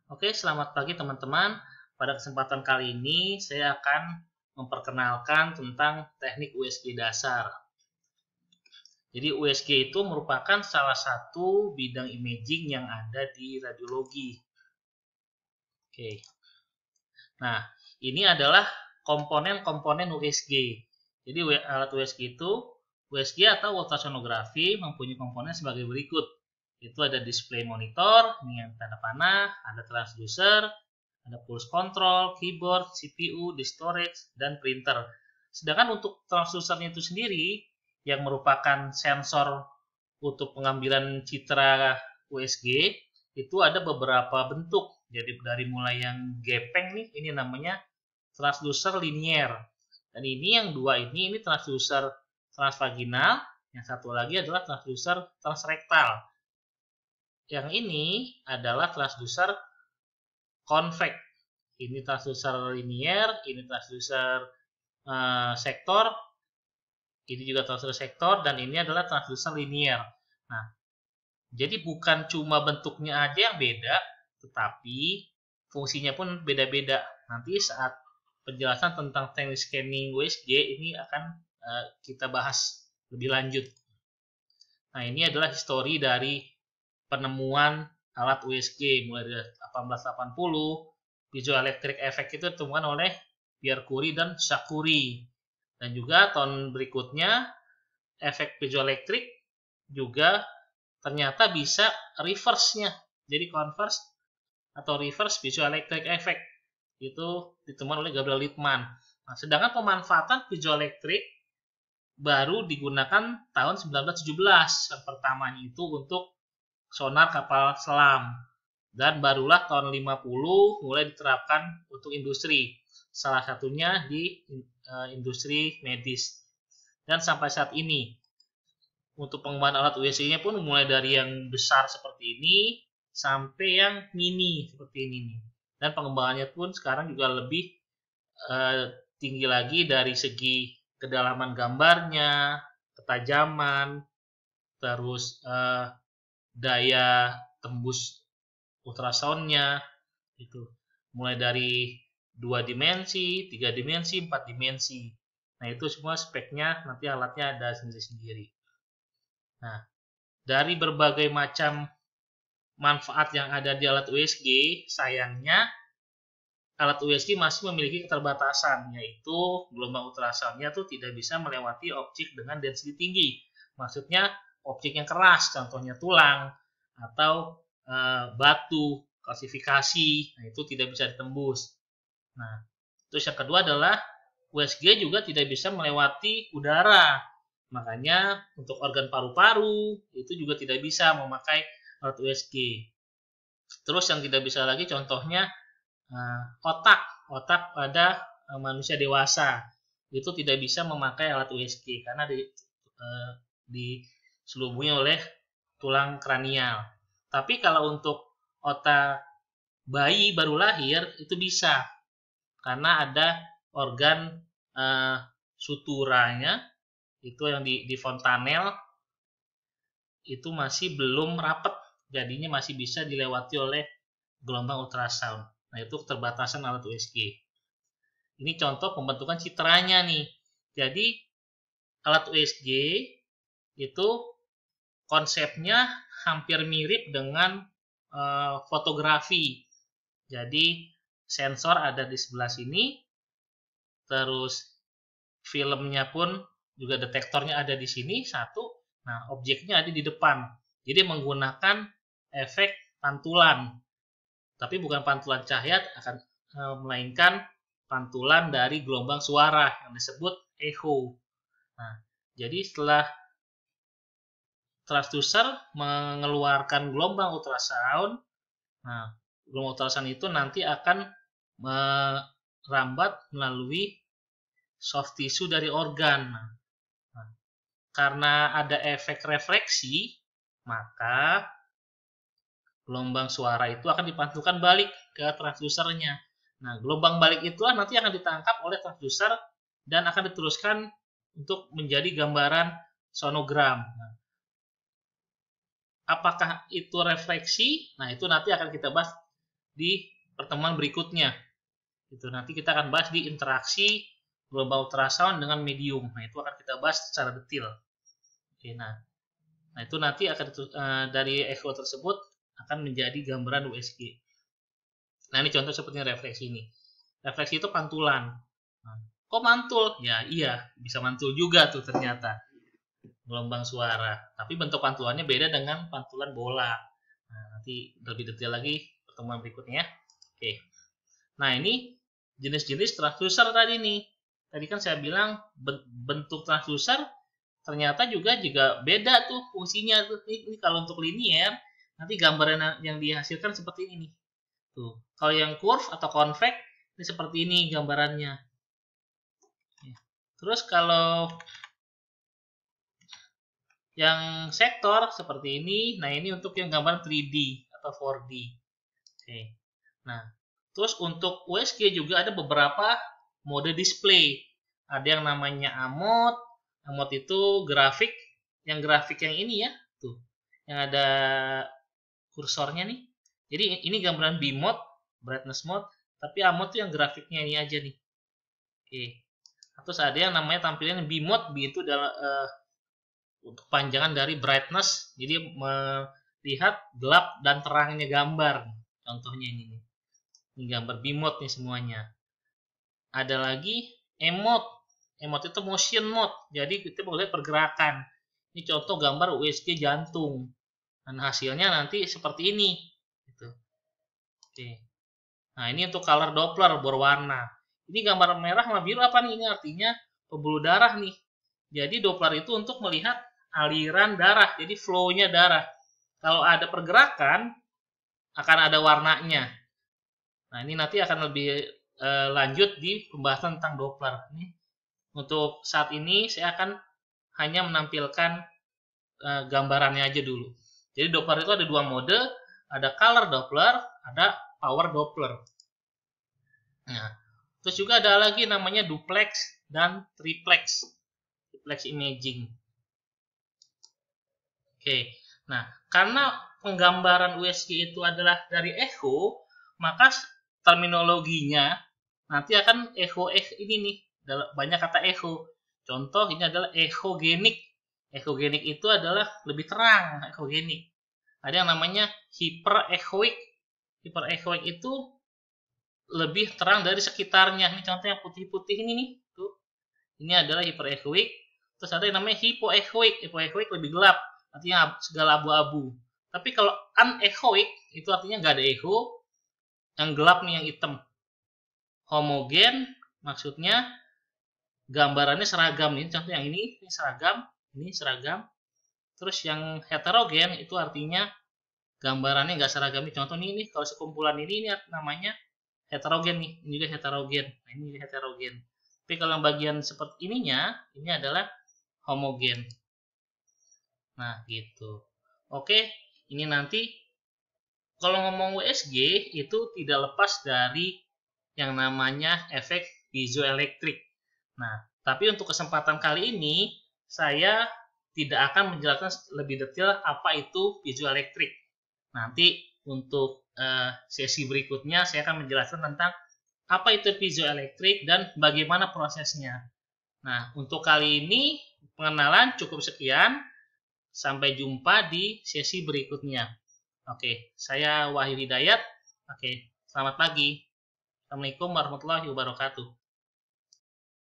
Oke, selamat pagi teman-teman. Pada kesempatan kali ini saya akan memperkenalkan tentang teknik USG dasar. Jadi USG itu merupakan salah satu bidang imaging yang ada di radiologi. Oke. Nah, ini adalah komponen-komponen USG. Jadi alat USG itu USG atau ultrasonografi mempunyai komponen sebagai berikut. Itu ada display monitor, ini yang tanda panah, ada transducer, ada pulse control, keyboard, CPU, disk storage, dan printer. Sedangkan untuk transducernya itu sendiri, yang merupakan sensor untuk pengambilan citra USG, itu ada beberapa bentuk. Jadi dari mulai yang gepeng nih, ini namanya transducer linier. Dan ini yang dua ini transducer transvaginal, yang satu lagi adalah transducer transrektal. Yang ini adalah transducer convex. Ini transducer linier, ini transducer sektor, ini juga transducer sektor, dan ini adalah transducer linier. Nah, jadi bukan cuma bentuknya aja yang beda, tetapi fungsinya pun beda-beda. Nanti saat penjelasan tentang teknik scanning USG ini akan kita bahas lebih lanjut. Nah, ini adalah histori dari penemuan alat USG mulai dari 1880. Piezoelectric effect itu ditemukan oleh Pierre Curie dan Jacques Curie. Dan juga tahun berikutnya efek piezoelectric juga ternyata bisa reverse-nya. Jadi converse atau reverse piezoelectric effect itu ditemukan oleh Gabriel Lippmann. Nah, sedangkan pemanfaatan piezoelectric baru digunakan tahun 1917. Yang pertamanya itu untuk sonar kapal selam. Dan barulah tahun 50 mulai diterapkan untuk industri. Salah satunya di industri medis. Dan sampai saat ini, untuk pengembangan alat USG-nya pun mulai dari yang besar seperti ini sampai yang mini seperti ini. Dan pengembangannya pun sekarang juga lebih tinggi lagi dari segi kedalaman gambarnya, ketajaman, terus daya tembus ultrasoundnya itu mulai dari 2 dimensi, 3 dimensi, 4 dimensi. Nah, itu semua speknya nanti alatnya ada sendiri-sendiri. Nah, dari berbagai macam manfaat yang ada di alat USG, sayangnya alat USG masih memiliki keterbatasan, yaitu gelombang ultrasoundnya tuh tidak bisa melewati objek dengan density tinggi. Maksudnya objek yang keras, contohnya tulang atau batu, klasifikasi, nah itu tidak bisa ditembus. Nah, terus yang kedua adalah USG juga tidak bisa melewati udara. Makanya untuk organ paru-paru itu juga tidak bisa memakai alat USG. Terus yang tidak bisa lagi contohnya otak pada manusia dewasa itu tidak bisa memakai alat USG karena diselubungi oleh tulang kranial. Tapi kalau untuk otak bayi baru lahir itu bisa karena ada organ suturanya itu yang di fontanel itu masih belum rapat, jadinya masih bisa dilewati oleh gelombang ultrasound. Nah, itu keterbatasan alat USG. Ini contoh pembentukan citranya nih. Jadi alat USG itu konsepnya hampir mirip dengan fotografi. Jadi sensor ada di sebelah sini, terus filmnya pun juga detektornya ada di sini satu. Nah, objeknya ada di depan. Jadi menggunakan efek pantulan. Tapi bukan pantulan cahaya, akan melainkan pantulan dari gelombang suara yang disebut echo. Nah, jadi setelah transducer mengeluarkan gelombang ultrasound, nah, gelombang ultrasound itu nanti akan merambat melalui soft tissue dari organ. Nah, karena ada efek refleksi, maka gelombang suara itu akan dipantulkan balik ke transducernya. Nah, gelombang balik itulah nanti akan ditangkap oleh transducer dan akan diteruskan untuk menjadi gambaran sonogram. Nah, apakah itu refleksi? Nah, itu nanti akan kita bahas di pertemuan berikutnya. Itu nanti kita akan bahas di interaksi gelombang ultrasound dengan medium. Nah, itu akan kita bahas secara detail. Oke, nah itu nanti akan dari echo tersebut akan menjadi gambaran USG. Nah, ini contoh seperti refleksi ini. Refleksi itu pantulan. Nah, kok mantul? Ya, iya, bisa mantul juga tuh ternyata gelombang suara. Tapi bentuk pantulannya beda dengan pantulan bola. Nah, nanti lebih detail lagi pertemuan berikutnya. Oke. Nah, ini jenis-jenis transducer tadi nih. Tadi kan saya bilang bentuk transducer ternyata juga beda tuh fungsinya tuh. Ini kalau untuk linier, nanti gambaran yang dihasilkan seperti ini nih. Tuh. Kalau yang curve atau convex ini seperti ini gambarannya. Terus kalau yang sektor seperti ini, nah ini untuk yang gambar 3D atau 4D. Oke. Nah, terus untuk USG juga ada beberapa mode display. Ada yang namanya AMOD. AMOD itu grafik, yang ini ya, tuh. Yang ada kursornya nih. Jadi ini gambaran B mode, brightness mode, tapi AMOD itu yang grafiknya ini aja nih. Oke. Terus ada yang namanya tampilan B mode, B itu adalah untuk panjangan dari brightness, jadi melihat gelap dan terangnya gambar. Contohnya ini nih. Ini gambar B mode nih semuanya. Ada lagi E-mode. E-mode itu motion mode. Jadi kita boleh lihat pergerakan. Ini contoh gambar USG jantung. Dan hasilnya nanti seperti ini. Gitu. Oke. Nah, ini untuk color Doppler berwarna. Ini gambar merah sama biru apa nih? Ini artinya pembuluh darah nih. Jadi Doppler itu untuk melihat aliran darah, jadi flow-nya darah. Kalau ada pergerakan, akan ada warnanya. Nah, ini nanti akan lebih lanjut di pembahasan tentang Doppler. Untuk saat ini, saya akan hanya menampilkan gambarannya aja dulu. Jadi Doppler itu ada dua mode, ada color Doppler, ada power Doppler. Nah, terus juga ada lagi namanya duplex dan triplex. Duplex imaging. Oke, nah karena penggambaran USG itu adalah dari echo, maka terminologinya nanti akan echo ini nih, banyak kata echo. Contoh ini adalah echogenik. Echogenik itu adalah lebih terang, echogenik. Ada yang namanya hyperechoic. Hyperechoic itu lebih terang dari sekitarnya. Ini contoh yang putih-putih ini nih, tuh. Ini adalah hyperechoic. Terus ada yang namanya hypoechoic. Hypoechoic lebih gelap. Artinya segala abu-abu. Tapi kalau unechoic itu artinya nggak ada echo, yang gelap nih yang hitam. Homogen maksudnya gambarannya seragam nih. Contoh yang ini seragam, ini seragam. Terus yang heterogen itu artinya gambarannya nggak seragam nih. Contoh ini kalau sekumpulan ini namanya heterogen nih. Ini juga heterogen. Nah, ini heterogen. Tapi kalau yang bagian seperti ininya, ini adalah homogen. Nah, gitu. Oke, ini nanti kalau ngomong USG itu tidak lepas dari yang namanya efek piezoelektrik. Nah, tapi untuk kesempatan kali ini saya tidak akan menjelaskan lebih detail apa itu piezoelektrik. Nanti untuk sesi berikutnya saya akan menjelaskan tentang apa itu piezoelektrik dan bagaimana prosesnya. Nah, untuk kali ini pengenalan cukup sekian. Sampai jumpa di sesi berikutnya. Oke, saya Wahyu Hidayat. Oke, selamat pagi. Assalamualaikum warahmatullahi wabarakatuh.